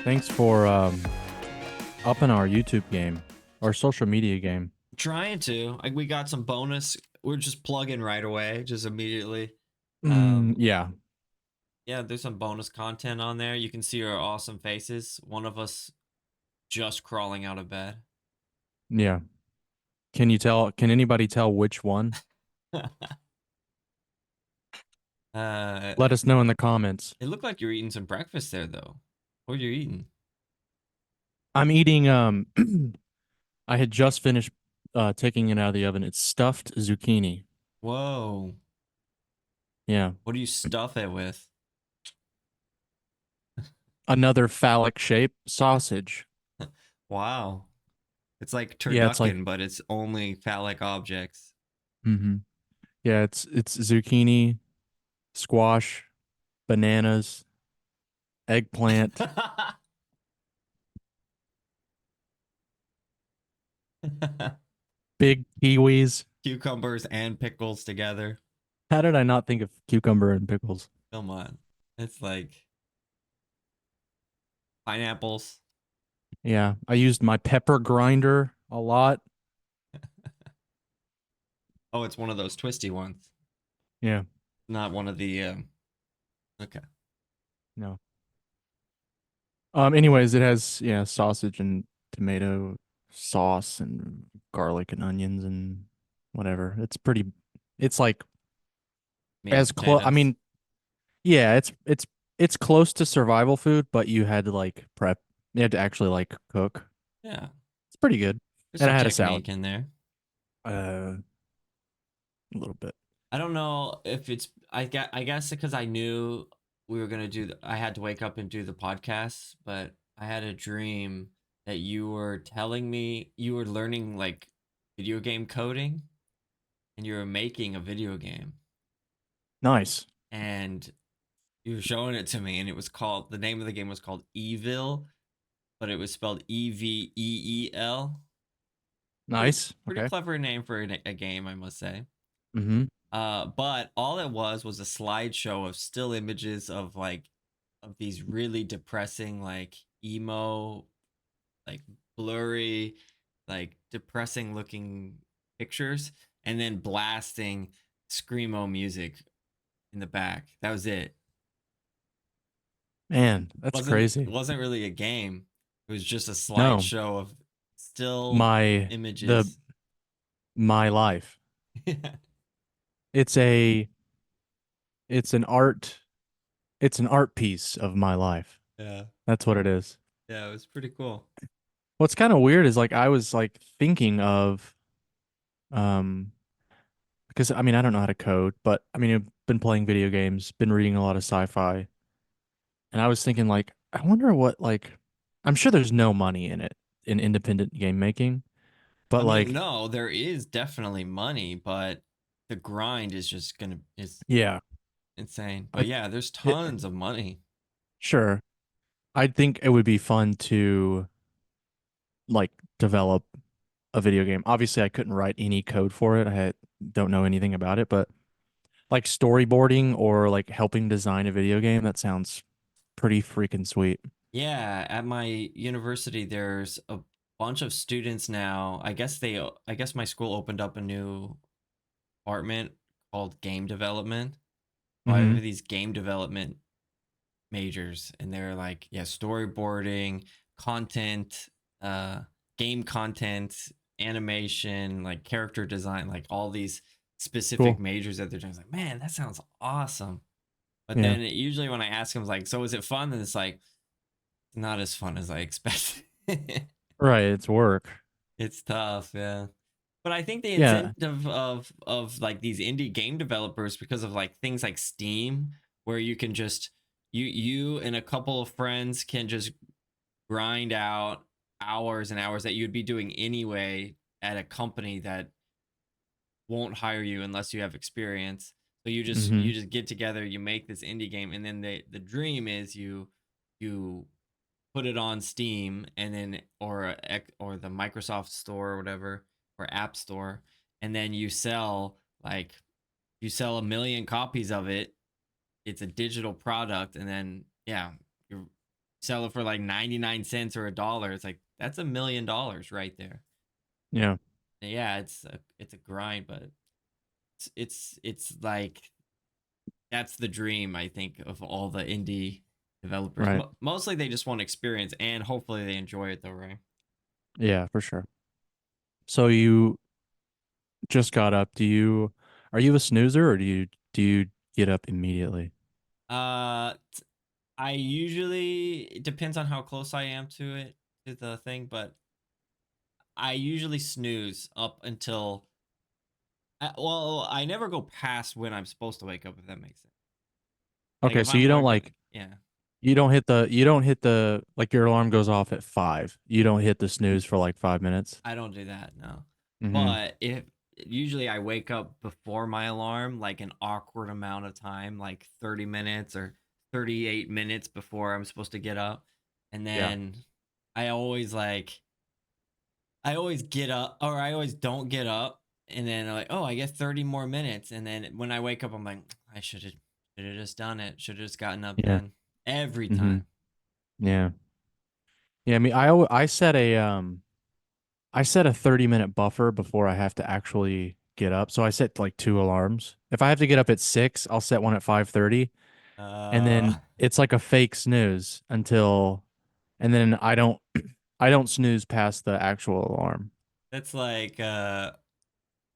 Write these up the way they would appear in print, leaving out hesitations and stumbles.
Thanks for upping our YouTube game, our social media game. Trying to. Like we got some bonus. We're just plugging right away, just immediately. Um, Yeah, yeah, there's some bonus content on there. You can see our awesome faces. One of us just crawling out of bed. yeah. Can you tell? Can anybody tell which one? uh, Let us know in the comments. it looked like you're eating some breakfast there, though. What are you eating? I'm eating. I had just finished taking it out of the oven. It's stuffed zucchini. Whoa! Yeah, What do you stuff it with? another phallic shape sausage. Wow! It's like Yeah, it's like. turducken, but it's only phallic objects. hmm Yeah, it's zucchini, squash, bananas, eggplant, big kiwis. Cucumbers and pickles together. How did I not think of cucumber and pickles? Come on. It's like pineapples. Yeah, I used my pepper grinder a lot. Oh, it's one of those twisty ones, Yeah, not one of the. Okay. no. Anyways, it has sausage and tomato sauce and garlic and onions and whatever. It's pretty. It's like Meat and as close. I potatoes. mean, yeah, it's close to survival food, but you had to like prep. You had to actually like cook. Yeah. It's pretty good. There's And some I had a salad. technique in there. A little bit. I don't know if it's. I guess because I knew we were gonna do. I had to wake up and do the podcast, but I had a dream that you were telling me you were learning like video game coding and you were making a video game Nice. and you were showing it to me and it was called the name of the game was called Evil, but it was spelled Eveel. Nice. Pretty Okay. clever name for a game, I must say. Mm-hmm. But all it was a slideshow of still images of of these really depressing emo, like blurry, like depressing looking pictures, and then blasting screamo music in the back. That was it. Man, that's It crazy. wasn't really a game. It was just a No, slideshow of still my the images. my life. It's a it's an art it's an art piece of my life. Yeah. That's what it is. Yeah, it was pretty cool. What's kind of weird is like I was like thinking of um because I mean I don't know how to code, but I mean I've been playing video games, been reading a lot of sci-fi, and I was thinking like I wonder what like I'm sure there's no money in it in independent game making, I but mean, like no, there is definitely money, but the grind is just gonna is yeah, insane. I But yeah, there's it, tons of money. sure. I think it would be fun to like develop a video game. Obviously, I couldn't write any code for it. Don't know anything about it, but like storyboarding or like helping design a video game, that sounds pretty freaking sweet. Yeah, at my university, there's a bunch of students now. I guess my school opened up a new department called game development. So I Mm-hmm. have these game development majors, and they're like, yeah, storyboarding, content, uh, game content, animation, like character design, like all these specific Cool. majors that they're doing. It's like, man, that sounds awesome. But Yeah. then usually when I ask them, like, so is it fun? And it's like, not as fun as I expected. Right. It's work. It's tough, yeah. But I think the Yeah. incentive of like these indie game developers because of like things like Steam, where you can just you and a couple of friends can just grind out hours and hours that you'd be doing anyway at a company that won't hire you unless you have experience. So Mm-hmm. you just get together, you make this indie game, and then the dream is you put it on Steam and then or the Microsoft Store or whatever or App Store, and then like you sell 1 million copies of it. It's a digital product, and then yeah, you're sell it for like 99 cents or a dollar. It's like that's $1 million right there. Yeah. Yeah, it's a grind, but it's like that's the dream, I think, of all the indie developers. Right. Mostly they just want experience, and hopefully they enjoy it though, right? Yeah, for sure. So you just got up. Are you a snoozer or do you get up immediately? Uh, I usually, it depends on how close I am to it, to the thing, but I usually snooze up until well, I never go past when I'm supposed to wake up, if that makes sense. Like Okay, if so I'm you don't working, like yeah, you don't hit the like your alarm goes off at 5. You don't hit the snooze for like 5 minutes. I don't do that, no. Mm-hmm. But if usually I wake up before my alarm, like an awkward amount of time, like 30 minutes or 38 minutes before I'm supposed to get up. And Yeah. then I always like I always get up or I always don't get up and then I'm like, "Oh, I get 30 more minutes." And then when I wake up I'm like, "I should have just done it. Should have just gotten up Yeah. then." Every Mm-hmm. time. Yeah. Yeah, I mean I set a 30-minute buffer before I have to actually get up. So I set like two alarms. If I have to get up at 6, I'll set one at 5:30 and Uh then it's like a fake snooze until and then I don't snooze past the actual alarm. that's like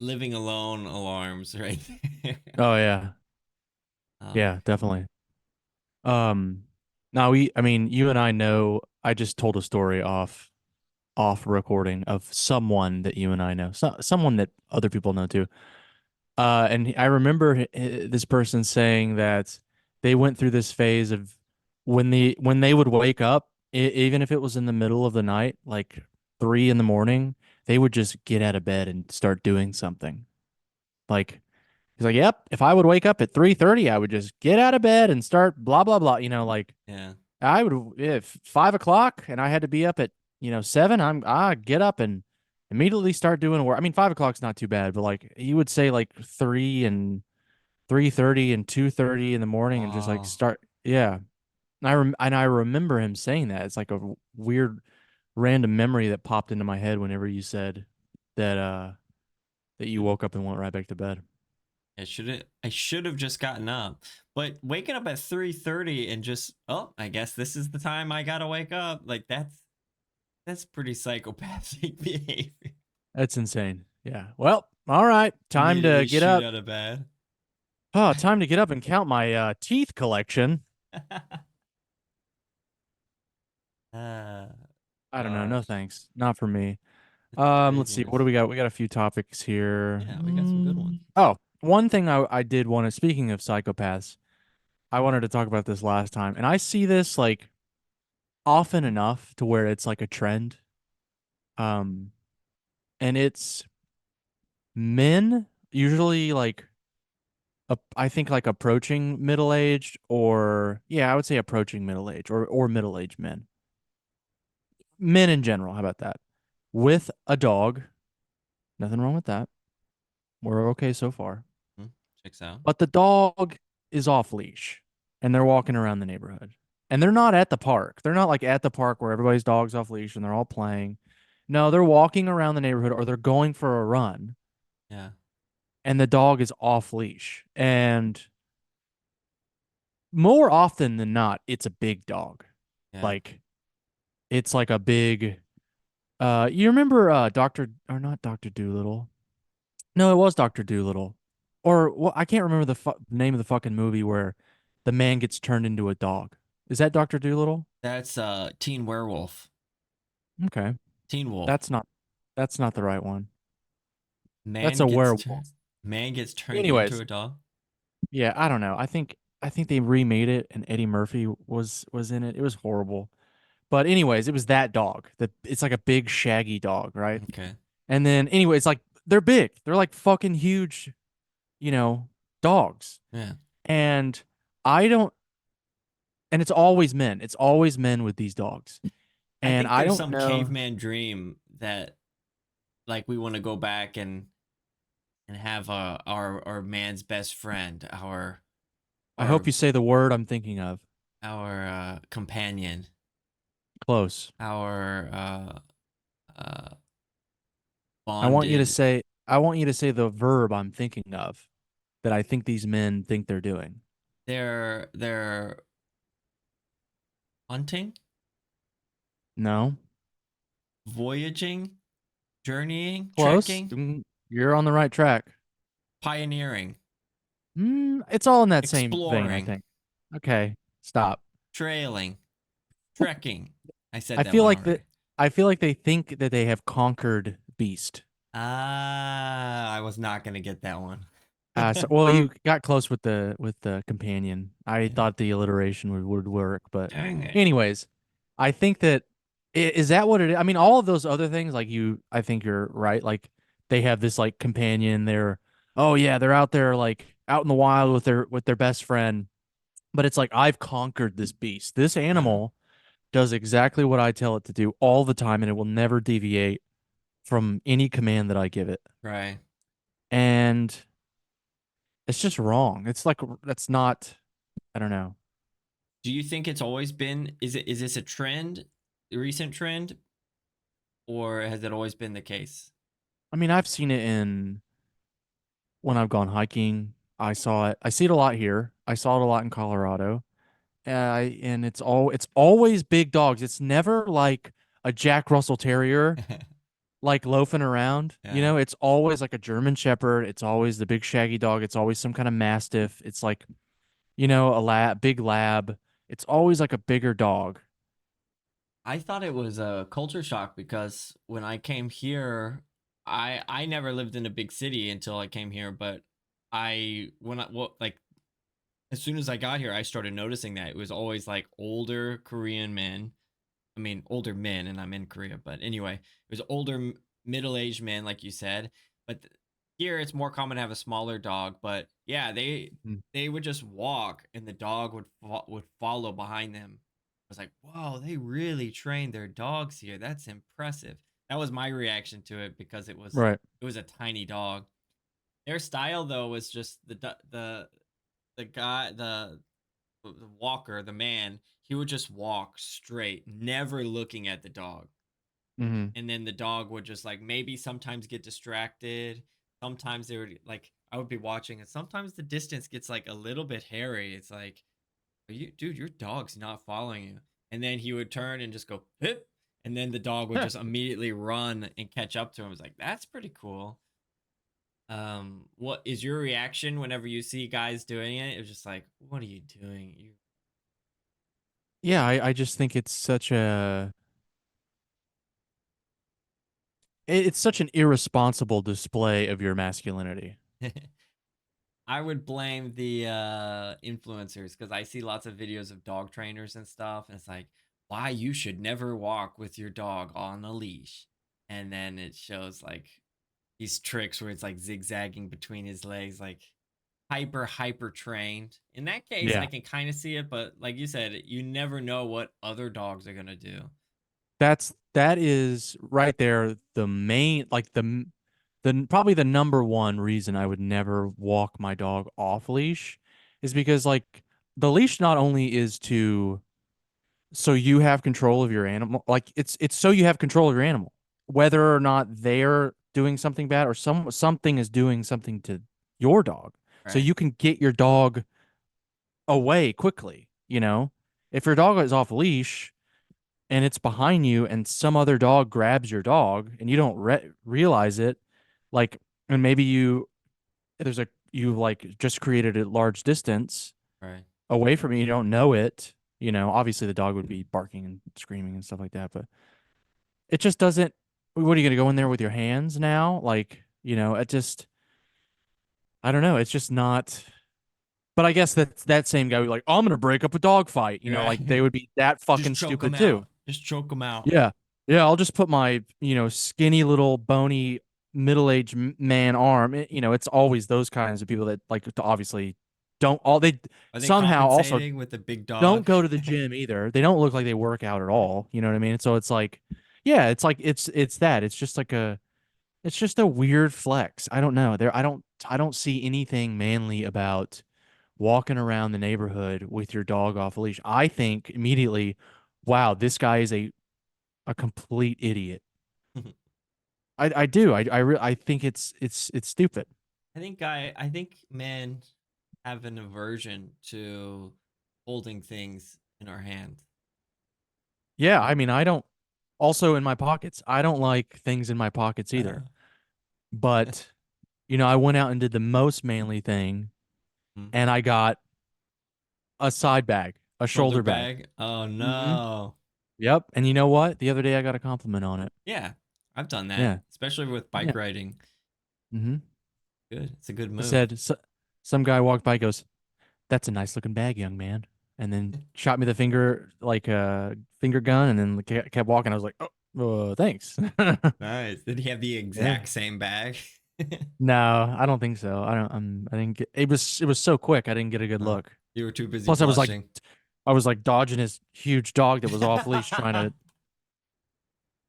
living alone alarms right there. Oh yeah. Oh, Yeah, definitely. Um now I mean you and I know I just told a story off recording of someone that you and I know. Someone that other people know too. And I remember this person saying that they went through this phase of when they would wake up, even if it was in the middle of the night, like 3 in the morning, they would just get out of bed and start doing something. Like he's like, "Yep, if I would wake up at 3:30, I would just get out of bed and start blah blah blah." You know, like yeah. I would if 5 o'clock and I had to be up at 7, I get up and immediately start doing work. I mean 5 o'clock's not too bad, but like he would say like 3:30 and 2:30 in the morning and just like Oh, start. Yeah, and I remember him saying that. It's like a weird random memory that popped into my head whenever you said that that you woke up and went right back to bed. I should have just gotten up. But waking up at 3:30 and just, oh, I guess this is the time I gotta wake up. Like that's pretty psychopathic behavior. That's insane. Yeah. Well, all right. Time to Immediately get shoot up. out of bed. Oh, time to get up and count my teeth collection. uh, I don't know. No gosh. thanks. Not for me. It's Let's see. What do craziness. we got? We got a few topics here. Yeah, we got some good ones. Oh, one thing I did want to, speaking of psychopaths, I wanted to talk about this last time, and I see this like often enough to where it's like a trend. Um, and it's men usually like I think like approaching middle aged or yeah, I would say approaching middle age or middle aged men. Men in general, how about that? With a dog, nothing wrong with that. We're okay so far. Hmm, checks out. But the dog is off leash and they're walking around the neighborhood. And they're not at the park. They're not like at the park where everybody's dog's off leash and they're all playing. No, they're walking around the neighborhood or they're going for a run Yeah, and the dog is off leash. And more often than not, it's a big dog. yeah. Like it's like a big you remember Dr. or not Dr. Doolittle? No, it was Dr. Doolittle. Or well, I can't remember the name of the fucking movie where the man gets turned into a dog. Is that Dr. Doolittle? That's Teen Werewolf. Okay. Teen Wolf. That's not that's not the right one. That's Man a gets werewolf. turned Man gets turned into Anyways, a dog. yeah, I don't know. I think they remade it and Eddie Murphy was in it. It was horrible. But anyways, it was that dog. It's like a big shaggy dog, right? Okay. And then anyways, like they're big. They're like fucking huge, you know, dogs. Yeah. And I don't and it's always men. It's always men with these dogs. I And think I there's don't some know. caveman dream that like we want to go back and have our man's best friend, I hope our you say the word I'm thinking of. companion. Close. our uh I want you to bonded. say I want you to say the verb I'm thinking of that I think these men think they're doing. They're hunting, No? voyaging, journeying, Close. trekking, You're on the right track. pioneering, It's all in that same vein, I exploring, think. Okay, stop. trailing, trekking. I I said that feel one like that already. I feel like they think that they have conquered beast. Ah, I was not gonna get that one. So well, you got close with the companion. I Yeah. thought the alliteration would work, but Dang it. anyways, I think that is that what it is? I mean, all of those other things, like I think you're right. Like they have this like companion. Oh yeah, they're out there like out in the wild with their best friend. But it's like I've conquered this beast. This Uh, animal does exactly what I tell it to do all the time, and it will never deviate from any command that I give it. right. And it's just wrong. It's like that's not. I don't know. Do you think it's always been? Is this a trend, a recent trend, or has it always been the case? I mean, I've seen it in when I've gone hiking. I saw it. I see it a lot here. I saw it a lot in Colorado. And it's always big dogs. It's never like a Jack Russell Terrier like loafing around. Yeah. It's always like a German Shepherd. It's always the big shaggy dog. It's always some kind of Mastiff. It's like, a big lab. It's always like a bigger dog. I thought it was a culture shock because when I came here, I never lived in a big city until I came here, but I when I well, like as soon as I got here, I started noticing that it was always like older Korean men. I mean, older men, and I'm in Korea, but anyway, it was older middle-aged men, like you said. But here, it's more common to have a smaller dog. But yeah, Mm. they would just walk, and the dog would follow behind them. I was like, "Whoa, they really trained their dogs here. That's impressive." That was my reaction to it because Right. it was a tiny dog. Their style though was just the guy the walker, the man, he would just walk straight, never looking at the dog. Hmm. And then the dog would just like maybe sometimes get distracted. Sometimes they would like I would be watching and sometimes the distance gets like a little bit hairy. It's like, are you dude, your dog's not following you. And then he would turn and just go hip. And then the dog would just immediately run and catch up to him. It's like, that's pretty cool. What is your reaction whenever you see guys doing it? It's just like, what are you doing? You Yeah, I just think it's such an irresponsible display of your masculinity. I would blame the influencers because I see lots of videos of dog trainers and stuff, and it's like why you should never walk with your dog on a leash, and then it shows like these tricks where it's like zigzagging between his legs, like hyper trained. In that case, I Yeah. can kind of see it, but like you said, you never know what other dogs are gonna do. That is right there the main like the probably the number one reason I would never walk my dog off leash is because like the leash not only is to so you have control of your animal like it's so you have control of your animal whether or not they're doing something bad or something is doing something to your dog so Right, you can get your dog away quickly. If your dog is off leash and it's behind you and some other dog grabs your dog and you don't realize it like and maybe you like just created a large distance right. away from you don't know it. Obviously the dog would be barking and screaming and stuff like that but it just doesn't what are you going to go in there with your hands now it just I don't know it's just not but I guess that same guy would be like oh, I'm going to break up a dog fight Right. like they would be that Just fucking choke them stupid too. out. Just choke them out. Yeah. Yeah, I'll just put my skinny little bony middle-aged man arm. It's always those kinds of people that like to obviously don't all they Are they somehow also compensating with the big don't dog? go to the gym either. They don't look like they work out at all. You know what I mean? So it's like, yeah, it's like it's that. It's just a weird flex. I don't know. I don't see anything manly about walking around the neighborhood with your dog off a leash. I think immediately, wow, this guy is a complete idiot. I do. I think it's stupid. I think men have an aversion to holding things in our hand. Yeah, I mean, I don't also in my pockets. I don't like things in my pockets either. But, I went out and did the most manly thing Hmm. and I got a side bag, a Shoulder shoulder bag. bag. Oh Mm-hmm. no. Yep. And you know what? The other day I got a compliment on it. Yeah, I've done that, Yeah. especially with bike Yeah. riding. Mm-hmm. Good. It's a good I move. said, some guy walked by, goes, "That's a nice looking bag, young man," and then shot me the finger like a finger gun, and then kept walking. I was like, "Oh, thanks." Nice. Did he have the Yeah. exact same bag? No, I don't think so. I don't. I didn't get. It was so quick. I didn't get a good Huh. look. You were too busy Plus, blushing. I was like dodging his huge dog that was off leash, trying to.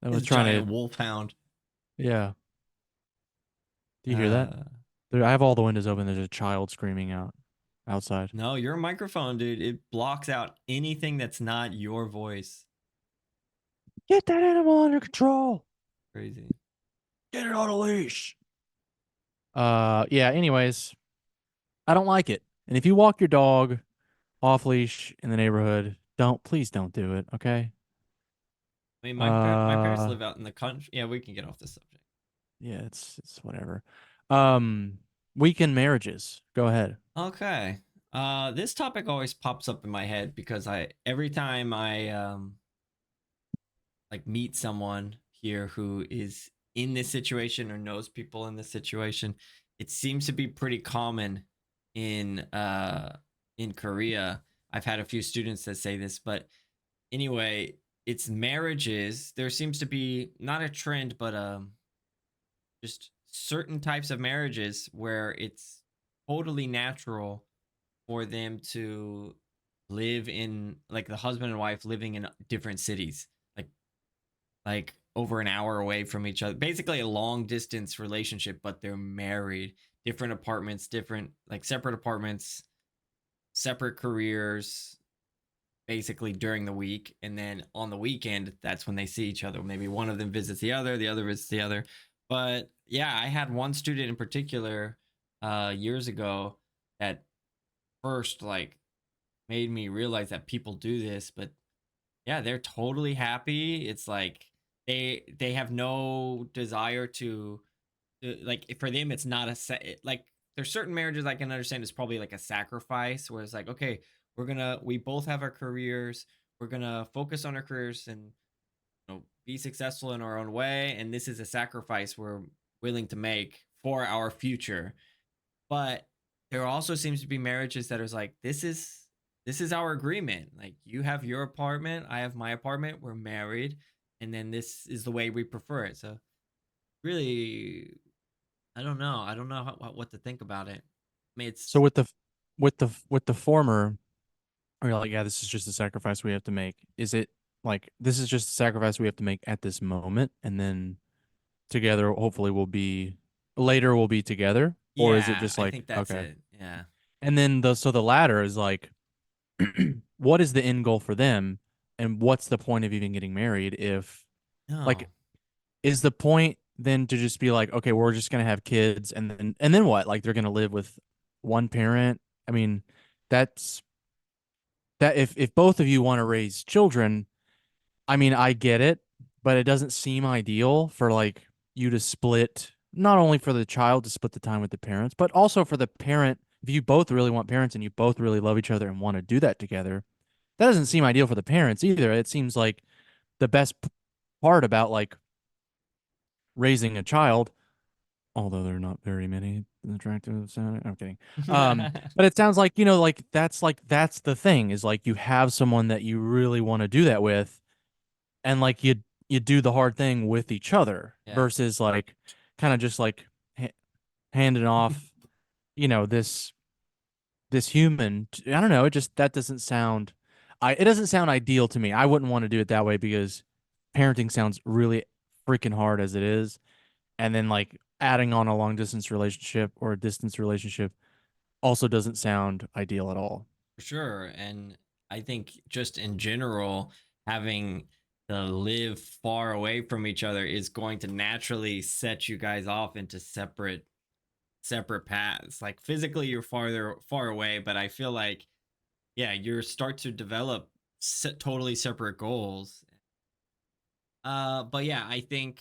I was His trying giant to. wolfhound. Yeah. Do you hear that? Uh, I have all the windows open. There's a child screaming outside. no, your microphone, dude. It blocks out anything that's not your voice. Get that animal under control. Crazy. Get it on a leash. Yeah. Anyways, I don't like it. And if you walk your dog off leash in the neighborhood, please don't do it. Okay. I mean, my parents Uh, live out in the country. Yeah, we can get off this subject. yeah, it's whatever. Um, Weekend marriages. Go ahead. Okay. This topic always pops up in my head because I every time I like meet someone here who is in this situation or knows people in this situation, it seems to be pretty common in Korea. I've had a few students that say this, but anyway, it's marriages. There seems to be not a trend, but just certain types of marriages where it's totally natural for them to live in, like, the husband and wife living in different cities, like over an hour away from each other. Basically a long distance relationship, but they're married, different apartments, different, like, separate apartments, separate careers, basically during the week, and then on the weekend that's when they see each other. Maybe one of them visits the other visits the other. But yeah, I had one student in particular years ago that first, like, made me realize that people do this. But yeah, they're totally happy. It's like they have no desire to, like, for them it's not like, there's certain marriages I can understand is probably like a sacrifice, where it's like, okay, we both have our careers, we're gonna focus on our careers and, be successful in our own way, and this is a sacrifice we're willing to make for our future. But there also seems to be marriages that is like, this is our agreement. Like, you have your apartment, I have my apartment, we're married, and then this is the way we prefer it. So really, I don't know. I don't know what to think about it. I mean, So it's with the former, or you're like, yeah, this is just a sacrifice we have to make. Is it like this is just a sacrifice we have to make at this moment, and then together, hopefully, we'll be together, or is it yeah, just I like think that's okay? it. Yeah. And then the latter is like, what is the end goal for them, and what's the point of even getting married if like No. is the point then to just be like, okay, we're just gonna have kids, and then what? Like they're gonna live with one parent. I mean, that's that if both of you want to raise children, I mean, I get it, but it doesn't seem ideal for like you to split, not only for the child to split the time with the parents, but also for the parent. If you both really want parents and you both really love each other and want to do that together, that doesn't seem ideal for the parents either. It seems like the best part about like raising a child, although there are not very many attractive sounding. I'm kidding. But it sounds like, that's the thing is like you have someone that you really want to do that with, and like you do the hard thing with each other Yeah. versus like kind of just like handing off, this human. I don't know. It just that doesn't sound. It doesn't sound ideal to me. I wouldn't want to do it that way because parenting sounds really freaking hard as it is, and then like adding on a long distance relationship or a distance relationship also doesn't sound ideal at all. For sure. And I think just in general, having to live far away from each other is going to naturally set you guys off into separate paths. Like physically you're far away, but I feel like yeah, you start to develop totally separate goals. But yeah, I think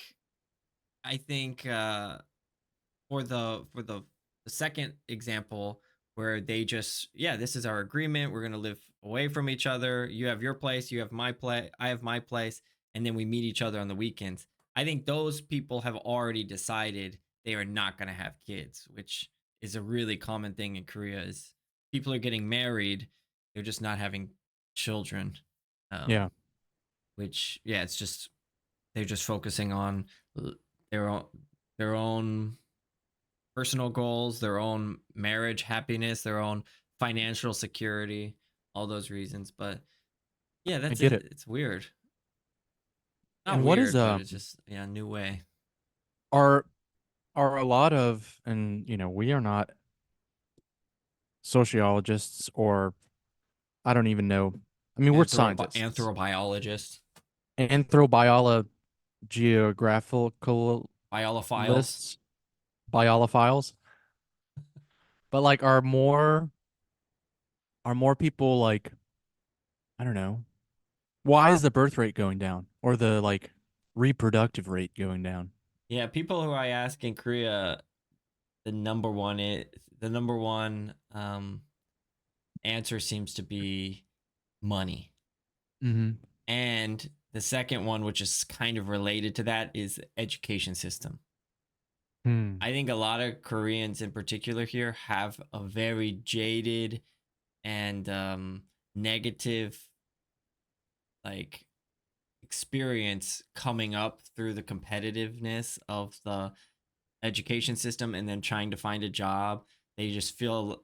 for the second example where they just yeah, this is our agreement, we're going to live away from each other, you have your place, you have my place, I have my place, and then we meet each other on the weekends. I think those people have already decided they are not going to have kids, which is a really common thing in Korea is people are getting married, they're just not having children. um Yeah. which yeah, it's just they're just focusing on their own their own personal goals, their own marriage happiness, their own financial security, all those reasons. But yeah, I that's get it. it. It's weird. Not And what is weird, but it's just yeah, new way. are are a lot of, and we are not sociologists, or I don't even know. I mean, we're scientists. Anthrobiologist, Anthrobiolo geographical biolophiles. lists, biolophiles. But like are more people like, I don't know. Why is the birth rate going down, or the like reproductive rate going down? Yeah, people who I ask in Korea, the number one answer seems to be money. Mm-hmm. And the second one, which is kind of related to that, is education system. Hmm. I think a lot of Koreans in particular here have a very jaded and negative like experience coming up through the competitiveness of the education system and then trying to find a job. They just feel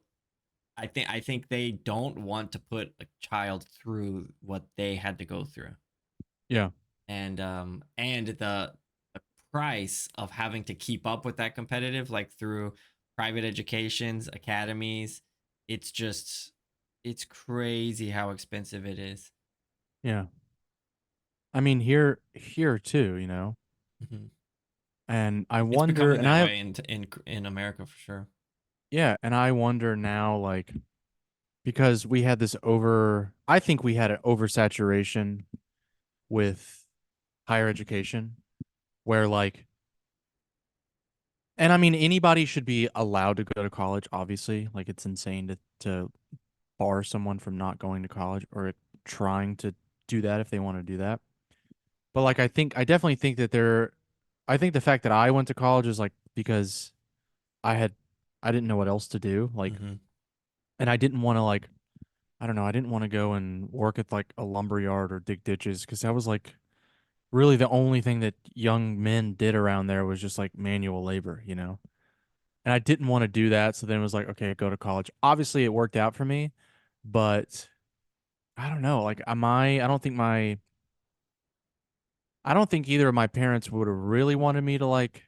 I think they don't want to put a child through what they had to go through. Yeah. And the price of having to keep up with that competitive like through private educations academies, it's just it's crazy how expensive it is. Yeah. I mean, here too, Mhm. and I It's wonder, becoming and that I have, way in America for sure. yeah, and I wonder now, like, because I think we had an oversaturation with higher education, where like, and I mean, anybody should be allowed to go to college, obviously. Like, it's insane to bar someone from not going to college, or trying to do that if they want to do that. But like, I definitely think that I think the fact that I went to college is like because I had, I didn't know what else to do. Like, Hmm. and I didn't want to, like, I don't know, I didn't want to go and work at like a lumber yard or dig ditches, because that was like really the only thing that young men did around there was just like manual labor. And I didn't want to do that. So then it was like, okay, go to college. Obviously, it worked out for me, but I don't know. Like, I don't think either of my parents would have really wanted me to like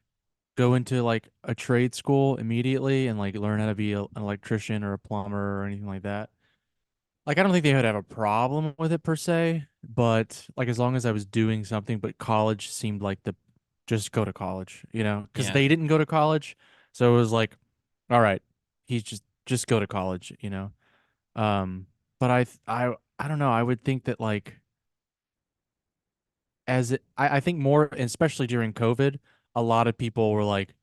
go into like a trade school immediately and like learn how to be an electrician or a plumber or anything like that. Like, I don't think they would have a problem with it per se, but like as long as I was doing something, but college seemed like the just go to college, because Yeah. they didn't go to college. So it was like, all right, he's just go to college. Um, but I don't know. I would think that like I think more, especially during COVID, a lot of people were like,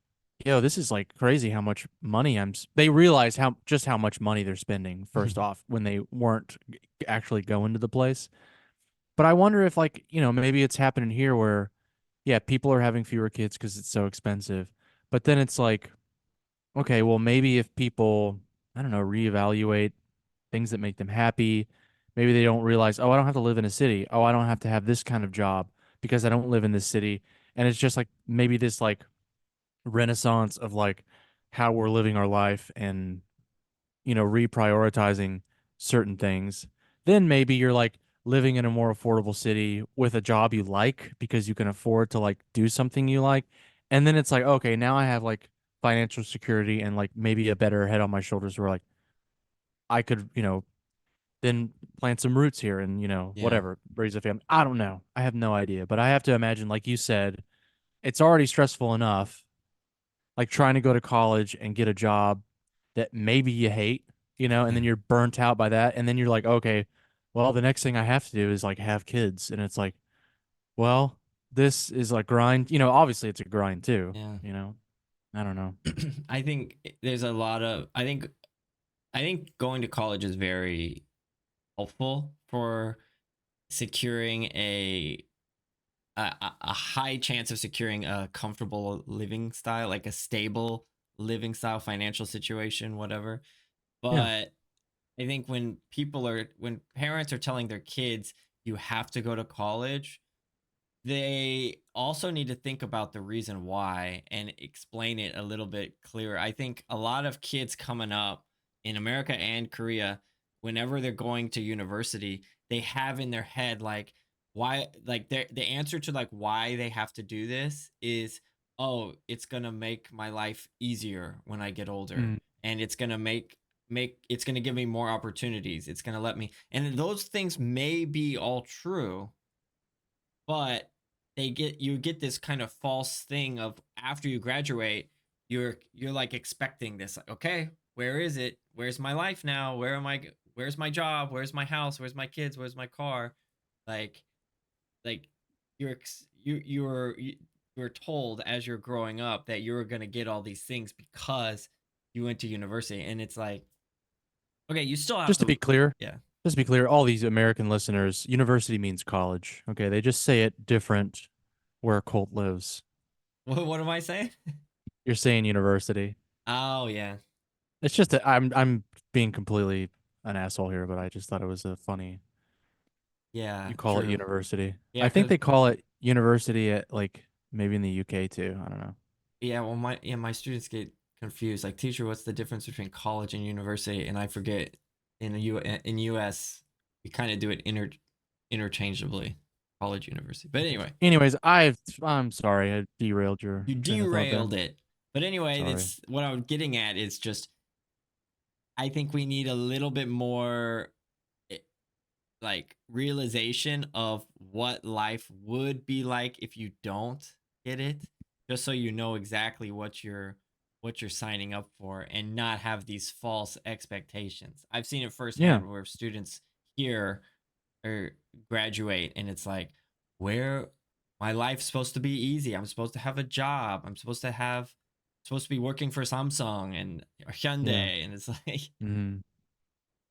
yo, this is like crazy how much money they realize how much money they're spending first off when they weren't actually going to the place. But I wonder if, like, maybe it's happening here where, yeah, people are having fewer kids because it's so expensive. But then it's like, okay, well, maybe if people, I don't know, reevaluate things that make them happy. Maybe they don't realize, oh, I don't have to live in a city. Oh, I don't have to have this kind of job because I don't live in this city. And it's just like maybe this like renaissance of like how we're living our life, and, reprioritizing certain things. Then maybe you're like living in a more affordable city with a job you like because you can afford to like do something you like. And then it's like, okay, now I have like financial security and like maybe a better head on my shoulders where like I could, then plant some roots here and, Yeah. whatever, raise a family. I don't know. I have no idea. But I have to imagine, like you said, it's already stressful enough, like trying to go to college and get a job that maybe you hate, and then you're burnt out by that. And then you're like, okay, well, the next thing I have to do is like have kids. And it's like, well, this is a grind. Obviously it's a grind too, Yeah. you know? I don't know. I think there's a lot of I think going to college is very helpful for securing a high chance of securing a comfortable living style, like a stable living style, financial situation, whatever. Yeah. But I think when parents are telling their kids you have to go to college, they also need to think about the reason why and explain it a little bit clearer. I think a lot of kids coming up in America and Korea, whenever they're going to university, they have in their head like why like the answer to like why they have to do this is, oh, it's gonna make my life easier when I get older, Mm, and it's gonna make it's gonna give me more opportunities. It's gonna let me, and those things may be all true, but you get this kind of false thing of after you graduate, you're like expecting this, like, okay, where is it, where's my life now, where's my job, where's my house, where's my kids, where's my car, like you're told as you're growing up that you're going to get all these things because you went to university, and it's like, okay, you still have just to be to. clear, Yeah. just to be clear, all these American listeners, university means college. Okay. They just say it different where Colt lives. What am I saying? You're saying university. Oh yeah. It's just that I'm being completely an asshole here, but I just thought it was a funny. Yeah, You call it true. university. Yeah, I think because they call it university at like maybe in the UK too. I don't know. yeah, well, my students get confused. Like, teacher, what's the difference between college and university? And I forget in US we kind of do it interchangeably, college, university. But anyway, Anyways, I'm sorry I derailed your you train of thought there. derailed it. But anyway, Sorry. that's what I'm getting at is just I think we need a little bit more eh, like realization of what life would be like if you don't get it, just so you know exactly what you're signing up for and not have these false expectations. I've seen it Yeah. firsthand where students here or graduate and it's like, where my life's supposed to be easy, I'm supposed to have a job, supposed to be working for Samsung and Yeah. Hyundai, and it's like Hmm.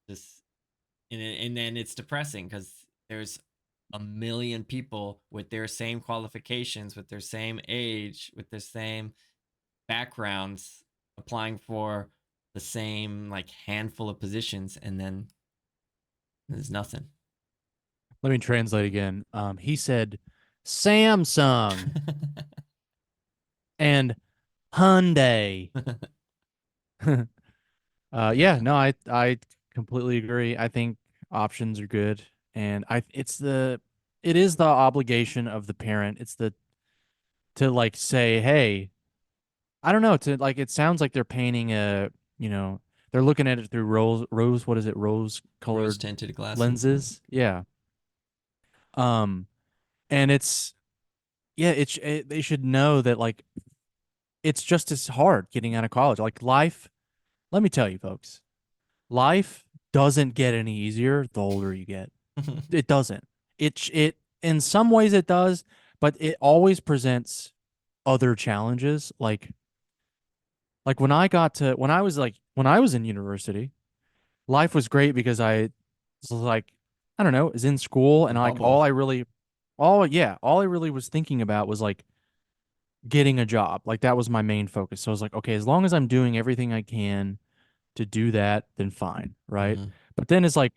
just and then it's depressing because there's a million people with their same qualifications, with their same age, with their same backgrounds applying for the same like handful of positions, and then there's nothing. Let me translate again. He said Samsung and Hyundai. Yeah, Yeah. no, I completely agree. I think options are good, and it is the obligation of the parent. It's the to like say, hey, I don't know, to like it sounds like they're painting you know, they're looking at it through what is it, rose Rose colored tinted glasses. Yeah. lenses. Yeah. Um, and it's yeah, they should know that like it's just as hard getting out of college. Like life, let me tell you, folks, life doesn't get any easier the older you get. It doesn't. It in some ways it does, but it always presents other challenges. Like when I was in university, life was great because I was like I don't know, is in school A and like bubble. all I really was thinking about was like getting a job. Like that was my main focus. So I was like, okay, as long as I'm doing everything I can to do that, then fine, right? Hmm. But then it's like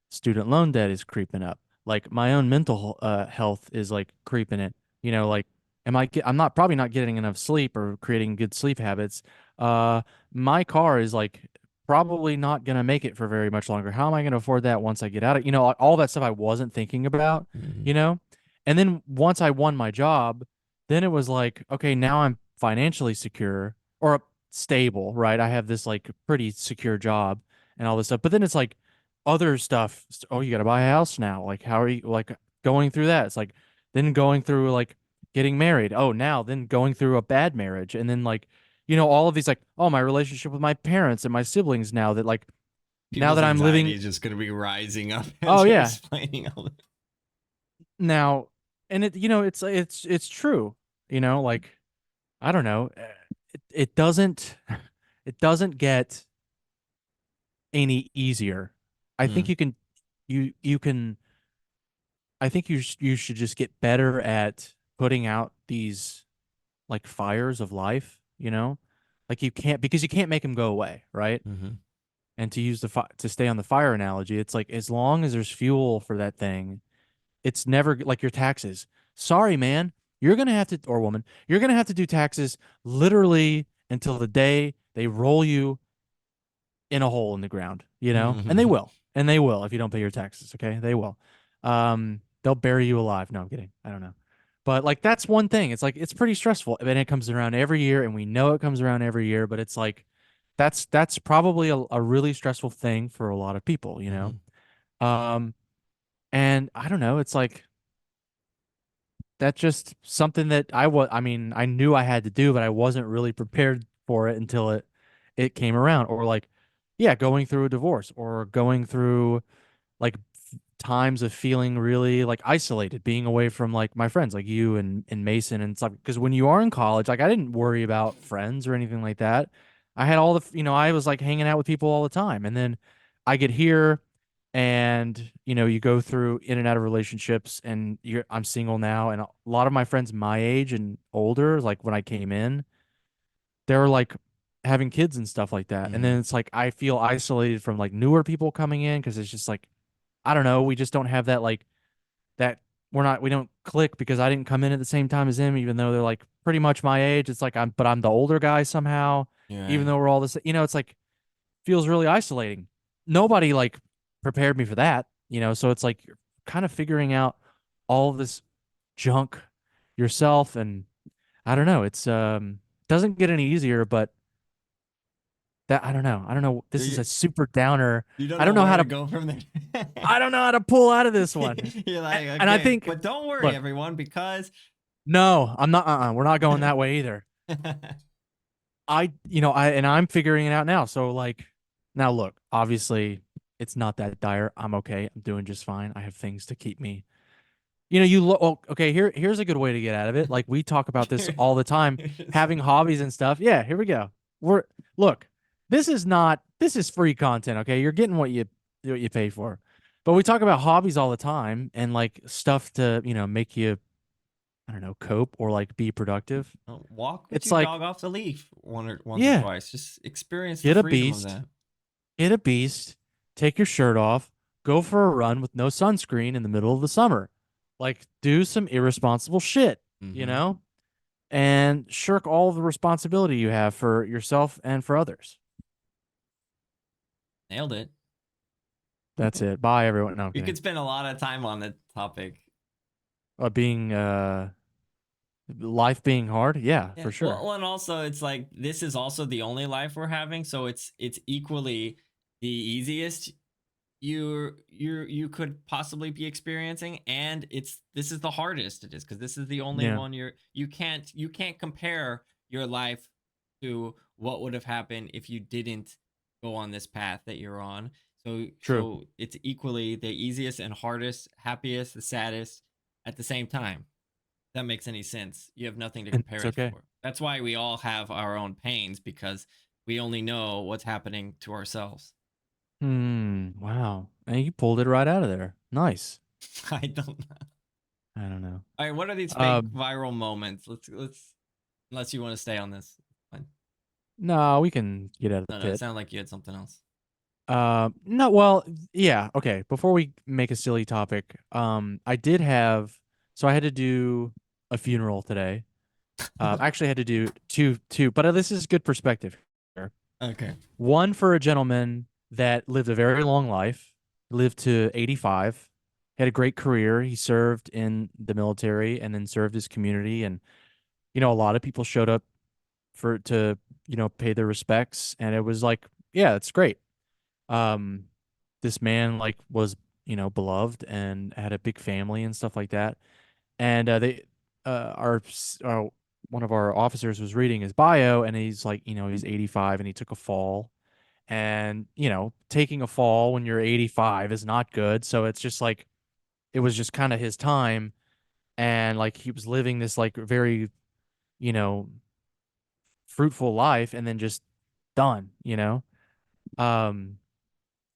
student loan debt is creeping up. Like my own mental health is like creeping it. Like I'm not probably not getting enough sleep or creating good sleep habits. Uh, my car is like probably not gonna make it for very much longer. How am I gonna afford that once I get out of, all that stuff I wasn't thinking about, Hmm. you know? And then once I won my job, then it was like, okay, now I'm financially secure or stable, right? I have this like pretty secure job and all this stuff. But then it's like, other stuff. Oh, you got to buy a house now. Like, how are you like going through that? It's like then going through like getting married. Oh, now then going through a bad marriage. And then like, all of these like, oh, my relationship with my parents and my siblings now that like now People's that I'm anxiety living, is just going to be rising up oh as you're yeah, explaining all this. now and it's true. Like I don't know. It doesn't it doesn't get any easier. I think Mm, you can I think you should just get better at putting out these like fires of life, Like you can't because you can't make them go away, right? hmm And to use to stay on the fire analogy, it's like as long as there's fuel for that thing, it's never like your taxes. Sorry, man, you're gonna have to or woman, you're gonna have to do taxes literally until the day they roll you in a hole in the ground, and they hmm will, and they will if you don't pay your taxes. Okay, they will. They'll bury you alive. No, I'm kidding. I don't know, but like that's one thing. It's like it's pretty stressful, and it comes around every year, and we know it comes around every year. But it's like that's probably a really stressful thing for a lot of people. hmm Um, and I don't know. It's like that's just something that I mean, I knew I had to do, but I wasn't really prepared for it until it came around. Or like, yeah, going through a divorce or going through like times of feeling really like isolated, being away from like my friends, like you and Mason and stuff. Because when you are in college, like I didn't worry about friends or anything like that. I had all I was like hanging out with people all the time, and then I get here, and you go through in and out of relationships, and I'm single now, and a lot of my friends my age and older, like when I came in, they were like having kids and stuff like that, and hmm then it's like I feel isolated from like newer people coming in because it's just like I don't know. We just don't have that like that. We don't click because I didn't come in at the same time as him, even though they're like pretty much my age. It's like but I'm the older guy somehow, You're even right. though we're all the same. It's like feels really isolating. Nobody like prepared me for that. So it's like you're kind of figuring out all of this junk yourself, and I don't know. It's doesn't get any easier, but that I don't know. I don't know. This is You a super downer. you don't I know don't know where how to to go from there. I don't know how to pull out of this one. You're like, And I okay, think, but don't worry, look, everyone, because no, I'm not. We're not going that way either. And I'm figuring it out now. So like, now look, obviously, it's not that dire. I'm okay. I'm doing just fine. I have things to keep me. Okay. Here's a good way to get out of it. Like we talk about this you're, all the time, you're just having hobbies and stuff. Yeah, here we go. We're look. This is free content. Okay, you're getting what you pay for. But we talk about hobbies all the time and like stuff to make you I don't know cope or like be productive. walk with It's your like dog off the leaf once or yeah, twice. Just experience the get a freedom of beast, that. get a beast, take your shirt off, go for a run with no sunscreen in the middle of the summer. Like do some irresponsible shit, you hmm know? And shirk all the responsibility you have for yourself and for others. Nailed it. That's it. Bye everyone. No, I'm We kidding. could spend a lot of time on the topic. Being life being hard. Yeah, Yeah. for Well, sure. well, and also it's like this is also the only life we're having, so it's equally the easiest you could possibly be experiencing, and it's this is the hardest it is because this is the only Yeah, one you can't compare your life to what would have happened if you didn't go on this path that you're on. so true. so it's equally the easiest and hardest, happiest, the saddest at the same time. If that makes any sense? You have nothing to And compare it's it okay. for. That's why we all have our own pains, because we only know what's happening to ourselves. Wow. And you pulled it right out of there. Nice. I don't know. I don't know. All right, what are these fake Um, viral moments? Let's unless you want to stay on this. Fine. no, we can get out of the No, it pit. sounded like you had something else. No, well, yeah, okay. Before we make a silly topic, so I had to do a funeral today. I actually had to do two, but this is good perspective here. Okay. One for a gentleman that lived a very long life, lived to 85, had a great career. He served in the military and then served his community. And, a lot of people showed up to pay their respects. And it was like, yeah, it's great. Um, this man like was, beloved and had a big family and stuff like that. And they our one of our officers was reading his bio, and he's like, he's 85 and he took a fall. And, taking a fall when you're 85 is not good. So it's just like it was just kind of his time, and like he was living this like very, you know, fruitful life, and then just done. Um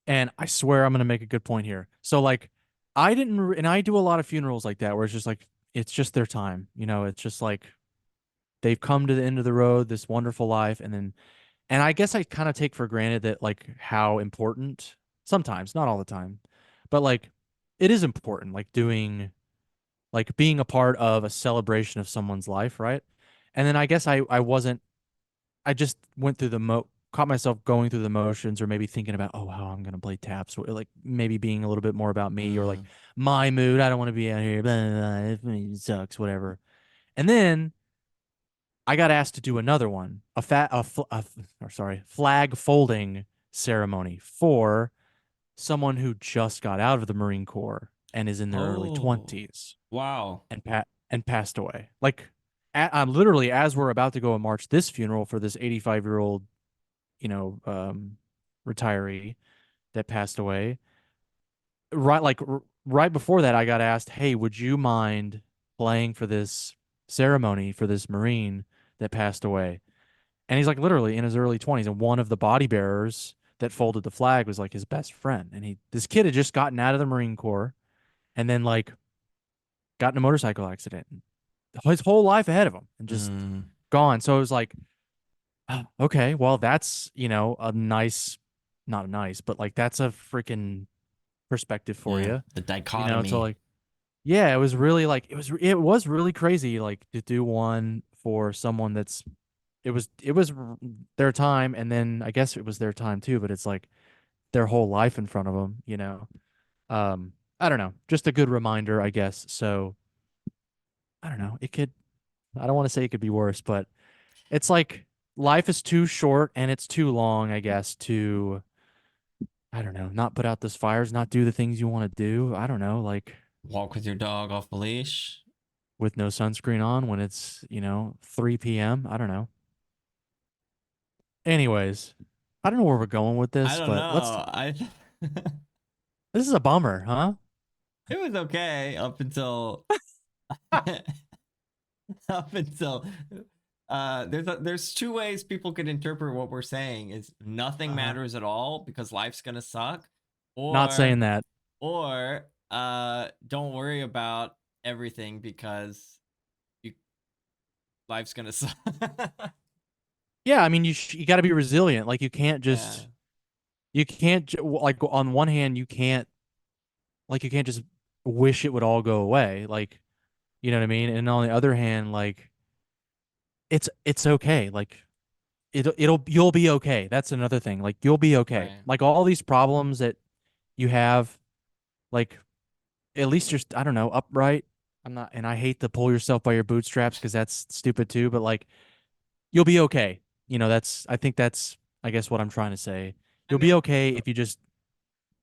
and I swear I'm going to make a good point here. So like I didn't and I do a lot of funerals like that where it's just like it's just their time. It's just like they've come to the end of the road, this wonderful life, and I guess I kind of take for granted that like how important sometimes, not all the time, but like it is important like doing like being a part of a celebration of someone's life, right? And then I guess I wasn't I just went through caught myself going through the motions, or maybe thinking about, oh, how I'm gonna play taps, or like maybe being a little bit more about me, or like Mm. my mood. I don't want to be out here, blah, blah, blah, it sucks, whatever. And then I got asked to do another one, or sorry, flag folding ceremony for someone who just got out of the Marine Corps and is in their early Oh, 20s wow. and passed away. Like, literally, as we're about to go and march this funeral for this 85-year-old, you know, um, retiree that passed away. Right before that, I got asked, "Hey, would you mind playing for this ceremony for this Marine that passed away?" And he's like literally in his early 20s, and one of the body bearers that folded the flag was like his best friend. And this kid had just gotten out of the Marine Corps, and then like got in a motorcycle accident. His whole life ahead of him, and just Mm. gone. So it was like, oh, okay, well, that's, not a nice, but like that's a freaking perspective for Yeah, you, the to dichotomy. like, yeah, it was really like it was really crazy like to do one for someone it was their time, and then I guess it was their time too, but it's like their whole life in front of them. I don't know, just a good reminder, I guess. So I don't know, I don't want to say it could be worse, but it's like life is too short and it's too long, I guess, to, I don't know, not put out those fires, not do the things you want to do. I don't know, like Walk with your dog off a leash. with no sunscreen on when it's, 3 p.m. I don't know. Anyways, I don't know where we're going with I this, don't but know. I this is a bummer, huh? it was okay up until up until there's two ways people could interpret what we're saying is nothing Uh-huh. matters at all because life's gonna suck, Not or saying that. don't worry about everything because you life's gonna suck. Yeah, I mean, you got to be resilient. Like Yeah. you can't like on one hand you can't just wish it would all go away. Like, you know what I mean? And on the other hand, like it's okay. Like you'll be okay. That's another thing. Like you'll be okay. Right. Like all these problems that you have, like at least you're, I don't know, upright. I'm not, and I hate to pull yourself by your bootstraps because that's stupid too, but like you'll be okay. I think that's, I guess, what I'm trying to say. I You'll be mean, okay if you just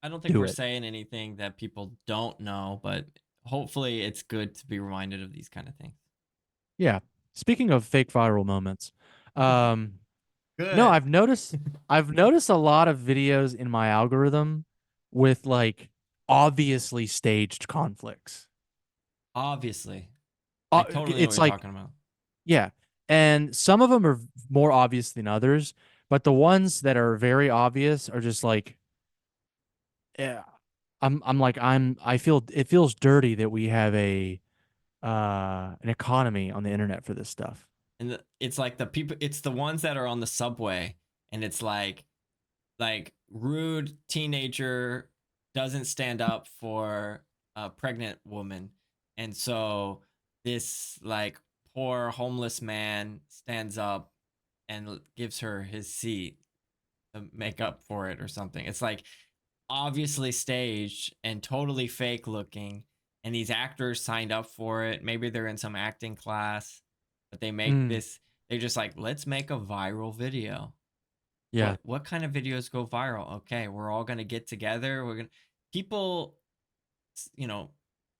I don't think do we're it. saying anything that people don't know, but hopefully it's good to be reminded of these kind of things. Yeah. Speaking of fake viral moments, um, no, Good. I've noticed a lot of videos in my algorithm with like obviously staged conflicts. Obviously. I totally know what It's you're like, talking about. yeah. And some of them are more obvious than others, but the ones that are very obvious are just like, yeah, I feel it feels dirty that we have an economy on the internet for this stuff. And it's like the people, it's the ones that are on the subway, and it's like rude teenager doesn't stand up for a pregnant woman, and so this like poor homeless man stands up and gives her his seat to make up for it or something. It's like obviously staged and totally fake looking, and these actors signed up for it. Maybe they're in some acting class, but they make Mm. this, they're just like, let's make a viral video. Yeah. What kind of videos go viral? Okay, we're all gonna get together. We're gonna people, you know,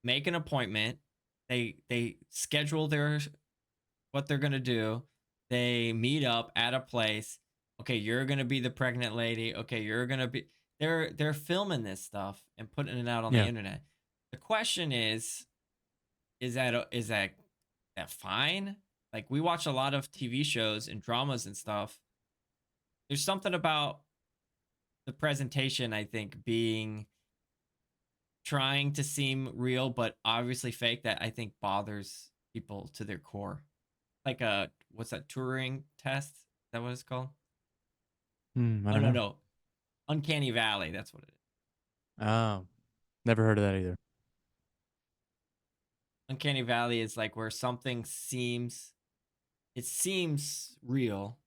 make an appointment. They schedule their what they're gonna do. They meet up at a place. Okay, you're gonna be the pregnant lady. Okay, you're gonna be. They're filming this stuff and putting it out on the Yeah. internet. The question is that fine? Like we watch a lot of TV shows and dramas and stuff. There's something about the presentation, I think, being trying to seem real but obviously fake that I think bothers people to their core. Like a what's that Turing test? Is that what it's called? I Oh don't no, know. no. Uncanny Valley, that's what it is. Oh, never heard of that either. Uncanny Valley is like where something seems real,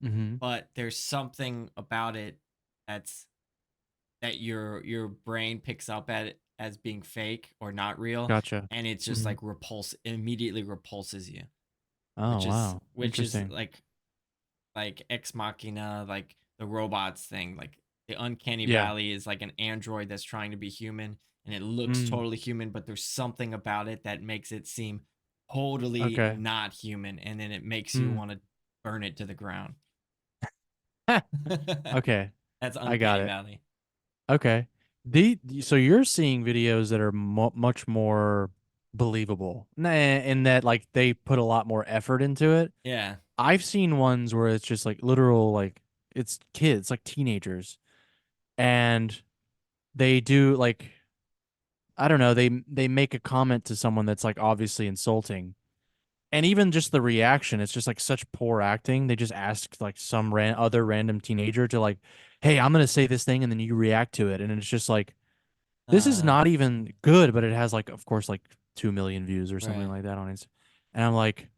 Mm-hmm. but there's something about it that's that your brain picks up at it as being fake or not real, Gotcha. and it's just Mm-hmm. like immediately repulses you, Oh, wow. which is Interesting. like Ex Machina, like the robots thing. Like the Uncanny Yeah. Valley is like an android that's trying to be human, and it looks Mm. totally human, but there's something about it that makes it seem totally Okay. not human, and then it makes you Mm. want to burn it to the ground. Okay. That's I got Uncanny it. Valley. Okay. So you're seeing videos that are much more believable, in that like they put a lot more effort into it. Yeah. I've seen ones where it's just like literal like it's kids, like teenagers, and they do like I don't know, they make a comment to someone that's like obviously insulting. And even just the reaction, it's just like such poor acting. They just ask like some other random teenager to like, "Hey, I'm gonna say this thing," and then you react to it, and it's just like this is Uh, not even good, but it has like, of course, like 2 million views or something right. like that on it. And I'm like,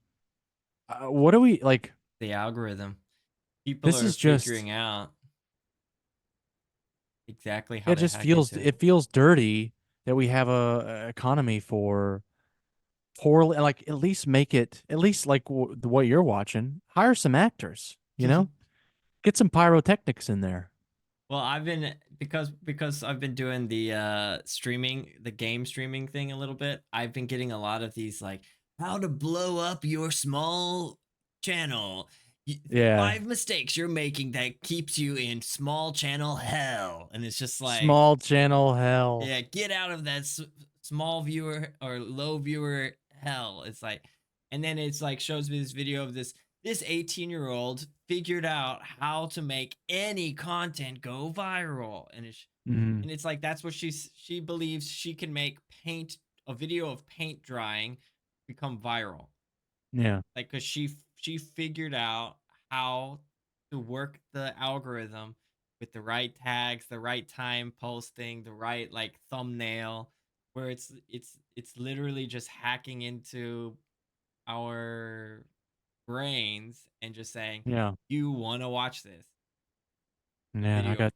what are we like? The algorithm. People This are is just figuring out exactly how it to just hack feels into it. it feels dirty that we have a economy for poorly like at least make it at least like what you're watching. Hire some actors, get some pyrotechnics in there. Well, I've been because I've been doing the streaming, the game streaming thing a little bit. I've been getting a lot of these like how to blow up your small channel. Yeah, 5 mistakes you're making that keeps you in small channel hell. And it's just like, small channel hell. yeah, get out of that small viewer or low viewer hell. It's like, and then it's like shows me this video of this 18-year-old figured out how to make any content go viral, Hmm. and it's like that's what she believes she can make a video of paint drying become viral, Yeah, like because she figured out how to work the algorithm with the right tags, the right time posting, the right like thumbnail, where it's literally just hacking into our brains and just saying, yeah. you want to watch this Man, video of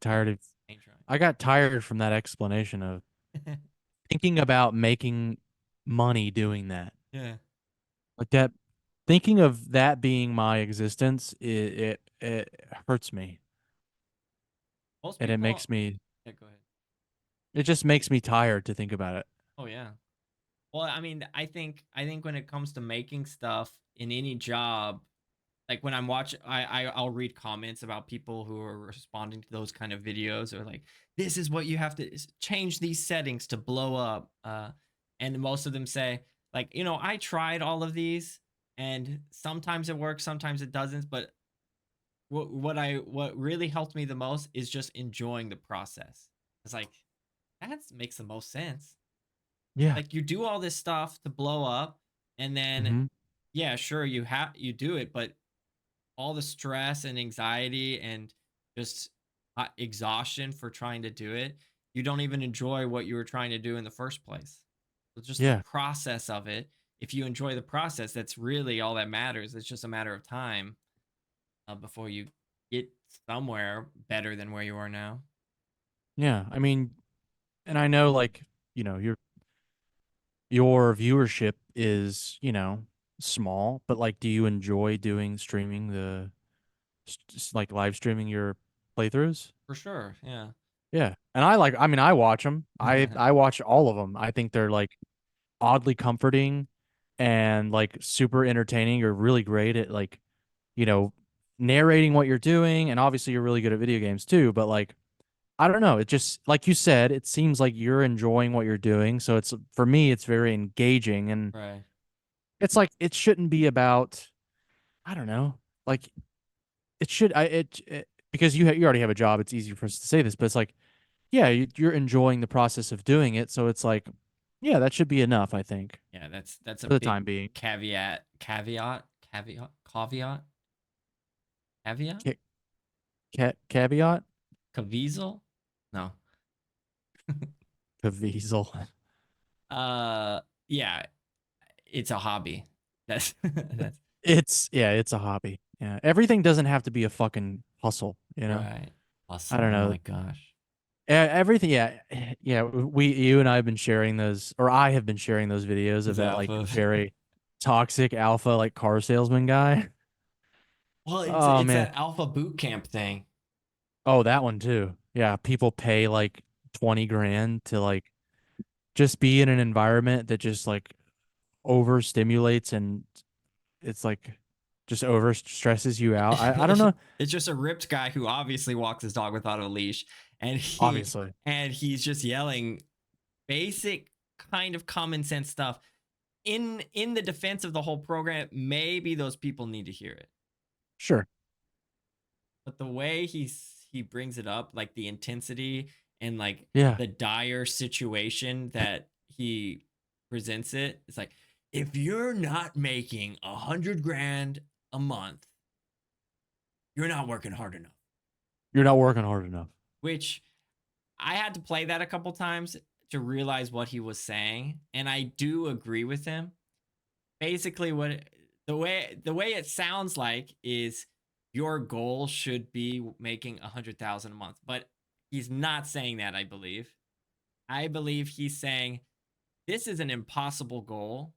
paint I got tired from that explanation of drying. thinking about making money doing that. Yeah, Like that, thinking of that being my existence, it hurts me, most and it people. makes me, Yeah, go ahead. it just makes me tired to think about it. Oh yeah. Well, I mean, I think when it comes to making stuff in any job, like when I'm watching, I'll read comments about people who are responding to those kind of videos, or like, this is what you have to change these settings to blow up. And most of them say, like, I tried all of these, and sometimes it works, sometimes it doesn't. But what really helped me the most is just enjoying the process. It's like that makes the most sense. Yeah. Like you do all this stuff to blow up, and then Hmm. yeah, sure you do it, but all the stress and anxiety and just exhaustion for trying to do it, you don't even enjoy what you were trying to do in the first place. So just the Yeah. process of it. If you enjoy the process, that's really all that matters. It's just a matter of time before you get somewhere better than where you are now. Yeah. I mean, and I know like, your viewership is, small, but like do you enjoy doing like live streaming your playthroughs? For sure. Yeah. Yeah. And I mean, I watch them. I watch all of them. I think they're like oddly comforting and like super entertaining. You're really great at like, you know, narrating what you're doing. And obviously you're really good at video games too. But like, I don't know. It just, like you said, it seems like you're enjoying what you're doing. So it's, for me, it's very engaging. And Right. it's like, it shouldn't be about, I don't know, like it should, because you already have a job. It's easy for us to say this, but it's like, yeah, you're enjoying the process of doing it. So it's like, yeah, that should be enough, I think, Yeah, that's a for the big time being. caveat, Ca- caveat? caviezel. No. Caviezel. Uh, yeah, it's a hobby. That's Yeah, it's a hobby. Yeah. Everything doesn't have to be a fucking hustle, you know? right. I Hustle. don't Oh know. my gosh. Everything, yeah. Yeah. You and I have been sharing those, or I have been sharing those videos of It's that like alpha. very toxic alpha, like car salesman guy. Well, it's Oh, it's man. that alpha boot camp thing. Oh, that one too. Yeah. People pay like 20 grand to like just be in an environment that just like overstimulates and it's like just over stresses you out. I don't know. It's just a ripped guy who obviously walks his dog without a leash, and Obviously. he's just yelling basic kind of common sense stuff. In the defense of the whole program, maybe those people need to hear it. Sure. But the way he brings it up, like the intensity and like Yeah. the dire situation that he presents it, it's like, if you're not making 100 grand a month, you're not working hard enough. You're not working hard enough. Which I had to play that a couple times to realize what he was saying, and I do agree with him. Basically, what the way it sounds like is your goal should be making 100,000 a month, but he's not saying that. I believe he's saying this is an impossible goal,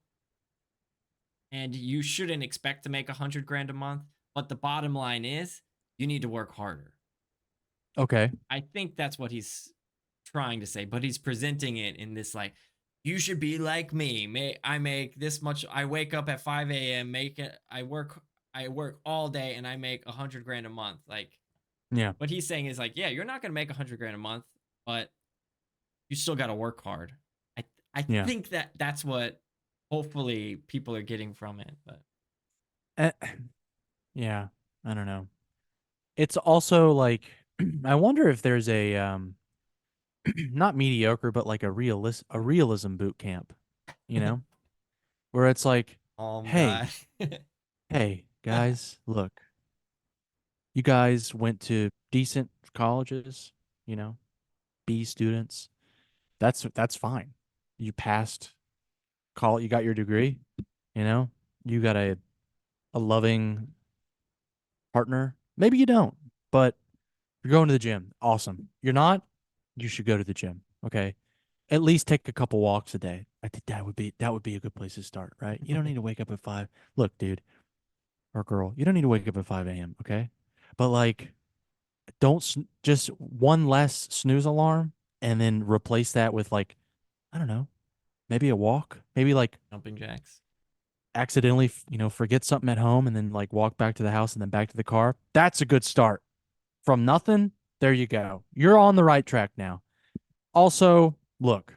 and you shouldn't expect to make 100 grand a month. But the bottom line is, you need to work harder. Okay. I think that's what he's trying to say, but he's presenting it in this like, you should be like me. I make this much. I wake up at 5 a.m. Make it. I work all day, and I make 100 grand a month. Like, Yeah. what he's saying is like, yeah, you're not gonna make 100 grand a month, but you still got to work hard. I I Yeah. think that's what hopefully people are getting from it. But Eh, yeah. I don't know. It's also like I wonder if there's a not mediocre but like a realism boot camp, you know? Where it's like, guy. "Hey, hey guys, look. You guys went to decent colleges, you know, B students. That's fine. You passed call you got your degree, you know? You got a loving partner. Maybe you don't, but you're going to the gym. Awesome. You're not? You should go to the gym. Okay. At least take a couple walks a day. I think that would be a good place to start, right? You don't need to wake up at 5. Look, dude or girl, you don't need to wake up at 5 a.m., okay? But like don't just one less snooze alarm and then replace that with like, I don't know, maybe a walk, maybe like Jumping jacks. accidentally, forget something at home and then like walk back to the house and then back to the car. That's a good start. From nothing, there you go. You're on the right track now. Also, look,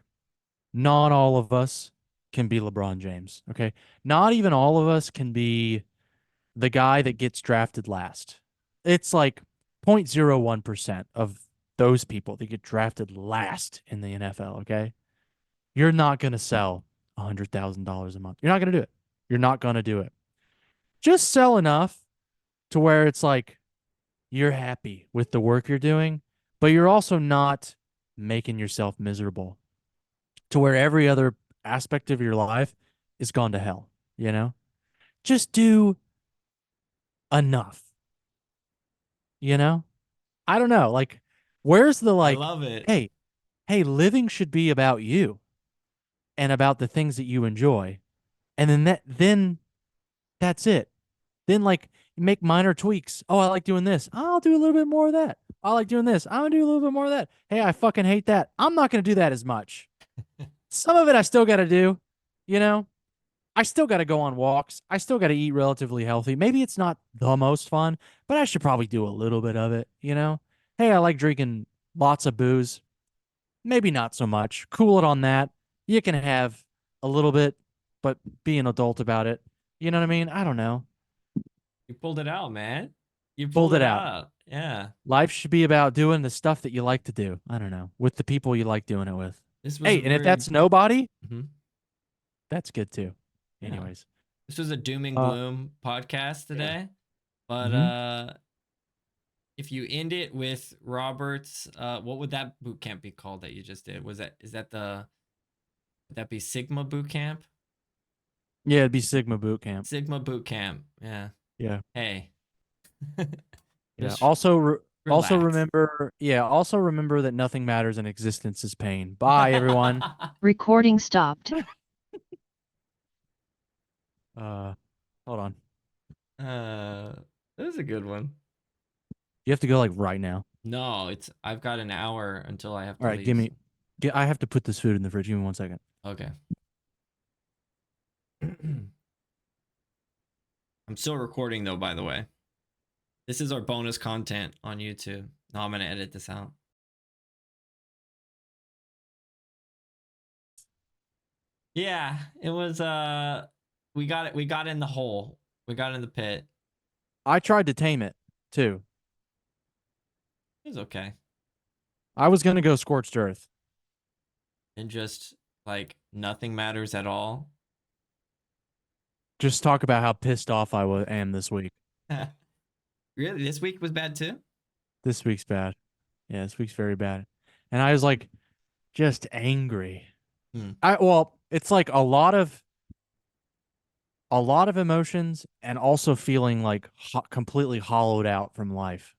not all of us can be LeBron James, okay? Not even all of us can be the guy that gets drafted last. It's like 0.01% of those people that get drafted last in the NFL, okay? You're not going to sell $100,000 a month. You're not going to do it. You're not going to do it. Just sell enough to where it's like you're happy with the work you're doing, but you're also not making yourself miserable to where every other aspect of your life is gone to hell, you know? Just do enough, you know? I don't know. Like, where's the I like, love it. hey, hey, living should be about you and about the things that you enjoy. And then that's it. Then like make minor tweaks. Oh, I like doing this. I'll do a little bit more of that. I like doing this. I'm gonna do a little bit more of that. Hey, I fucking hate that. I'm not gonna do that as much. Some of it I still gotta do, you know? I still gotta go on walks. I still gotta eat relatively healthy. Maybe it's not the most fun, but I should probably do a little bit of it, you know? Hey, I like drinking lots of booze. Maybe not so much. Cool it on that. You can have a little bit, but be an adult about it. You know what I mean? I don't know. You pulled it out, man. You Pulled pulled it it out. out. Yeah. Life should be about doing the stuff that you like to do. I don't know, with the people you like doing it with. This was Hey, a and if very that's nobody, mhm. that's good too. Yeah. Anyways, This was a doom and uh, gloom podcast yeah. today. But Mm-hmm. if you end it with Robert's what would that boot camp be called that you just did? Was that is that the would that be Sigma boot camp? Yeah, it'd be Sigma Boot Camp. Sigma boot camp. Yeah. Yeah, Hey. yeah. Just Also relax. remember, yeah. Also remember that nothing matters in existence is pain. Bye, everyone. Recording stopped. Uh, hold on. uh that was a good one. You have to go like right now. No, it's I've got an hour until I have All to right, leave. give So. me. I have to put this food in the fridge. Give me 1 second. Okay. I'm still recording though, by the way. This is our bonus content on YouTube. No, I'm gonna edit this out. Yeah, it was we got in the hole. We got in the pit. I tried to tame it too. It was okay. I was gonna go scorched earth. And just like nothing matters at all. Just talk about how pissed off am this week. Really? This week was bad too? This week's bad. Yeah, this week's very bad. And I was like just angry. Hmm. It's like a lot of emotions and also feeling like completely hollowed out from life.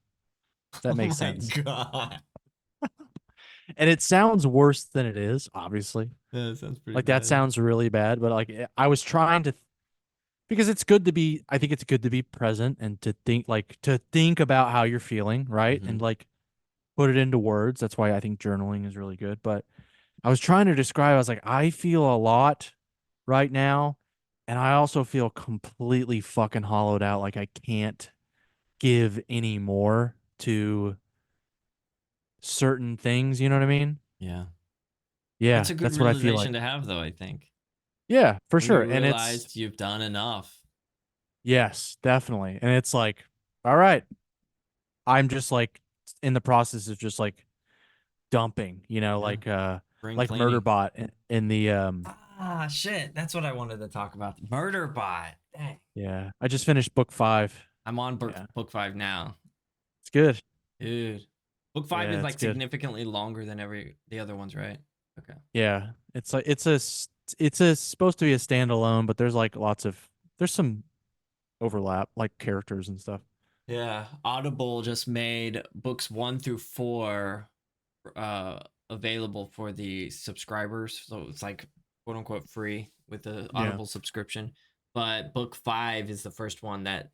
If that Oh makes my sense. god. And it sounds worse than it is, obviously. Yeah, that sounds pretty Like that bad. sounds really bad, but like I was trying to because it's good to be I think it's good to be present and to think about how you're feeling, right? Mm-hmm. And like put it into words. That's why I think journaling is really good. But I was trying to describe, I was like, I feel a lot right now. And I also feel completely fucking hollowed out. Like I can't give any more to certain things. You know what I mean? Yeah. That's Yeah, a good that's what I feel like. realization to have though, I think. Yeah, for When you sure. And it's, realized you've done enough. yes, definitely. And it's like, all right, I'm just like in the process of just like dumping, Yeah. Spring like cleaning. Murderbot in the Ah, shit. That's what I wanted to talk about. Murder Bot. Dang. yeah. I just finished book 5. I'm on Yeah. book 5 now. It's good. Dude. Book 5 Yeah, is it's like good. significantly longer than every the other ones, right? Okay. Yeah. It's like it's a supposed to be a standalone, but there's some overlap like characters and stuff. Yeah. Audible just made books 1 through 4 uh available for the subscribers. So it's like quote unquote free with the Yeah. Audible subscription. But book 5 is the first one that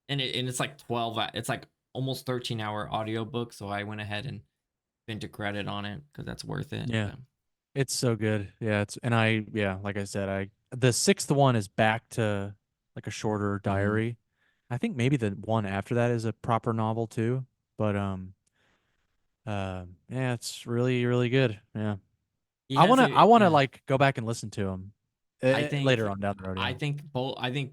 and it's like 12 it's like almost 13-hour audiobook, so I went ahead and spent a credit on it because that's worth it. Yeah. But, It's so good. Yeah, it's and I yeah, like I said, I the sixth one is back to like a shorter mhm. diary. I think maybe the one after that is a proper novel too. But yeah, it's really really good. Yeah. He has I a want to yeah. like go back and listen to them later on down the road, yeah. I think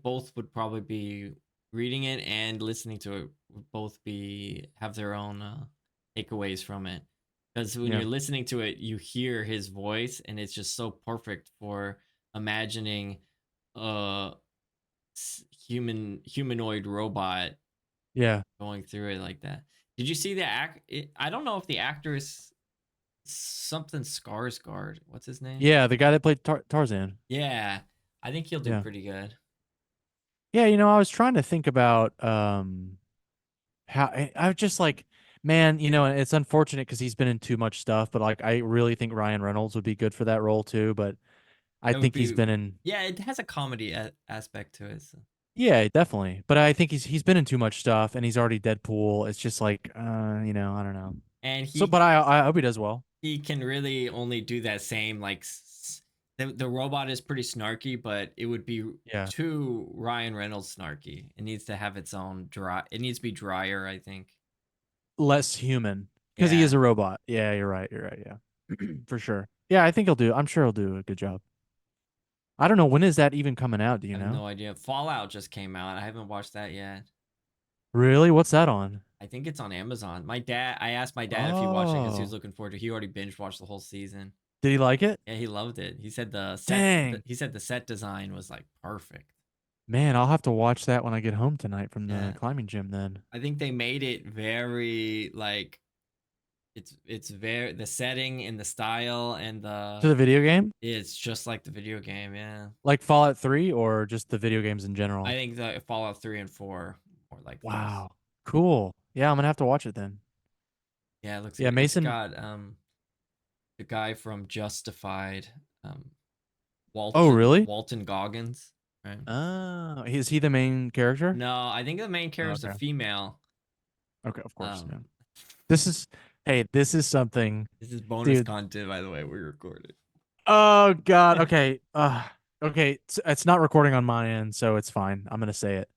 both would probably be reading it and listening to it would both be have their own takeaways from it. Because when Yeah. you're listening to it, you hear his voice, and it's just so perfect for imagining a humanoid robot Yeah. going through it like that. Did you see the I don't know if the actor is something Skarsgård. What's his name? Yeah, the guy that played Tarzan. Yeah, I think he'll do Yeah. pretty good. Yeah, I was trying to think about how I was just like, man, and it's unfortunate because he's been in too much stuff, but like I really think Ryan Reynolds would be good for that role too. But I That would think he's be been in yeah. It has a comedy aspect to it. So. Yeah, definitely. But I think he's been in too much stuff, and he's already Deadpool. It's just like, I don't know. And So, but I hope he does well. he can really only do that same like the robot is pretty snarky, but it would be Yeah, too Ryan Reynolds snarky. It needs to have its own dry. It needs to be drier, I think. less human because he is Yeah, a robot. Yeah, you're right. You're right. Yeah, for sure. Yeah, I think he'll do. I'm sure he'll do a good job. I don't know when is that even coming out. Do I you have know? no idea. Fallout just came out. I haven't watched that yet. Really? What's that on? I think it's on Amazon. I asked my dad if he watched it because he was Oh, looking forward to. He already binge watched the whole season. did he like it? Yeah, he loved it. He said Dang, he said the set design was like perfect. man, I'll have to watch that when I get home tonight from the Yeah, climbing gym. Then I think they made it very like it's very the setting and the style and to the the video game, it's just like the video game. Yeah, like Fallout 3, or just the video games in I general. think the Fallout 3 and 4 more like those. Wow, cool. Yeah, I'm gonna have to watch it then. Yeah, it looks Yeah, good. It's Mason. got the guy from Justified, um Oh, really? Walton Goggins, right? Oh, is he the main character? No, I think the main Oh, character is a okay. female. Okay, of course. Yeah. Um, This is, hey, this is something, this is bonus dude. content, by the way. We recorded. Oh God. Okay. Okay. It's not recording on my end, so it's fine. I'm gonna say it.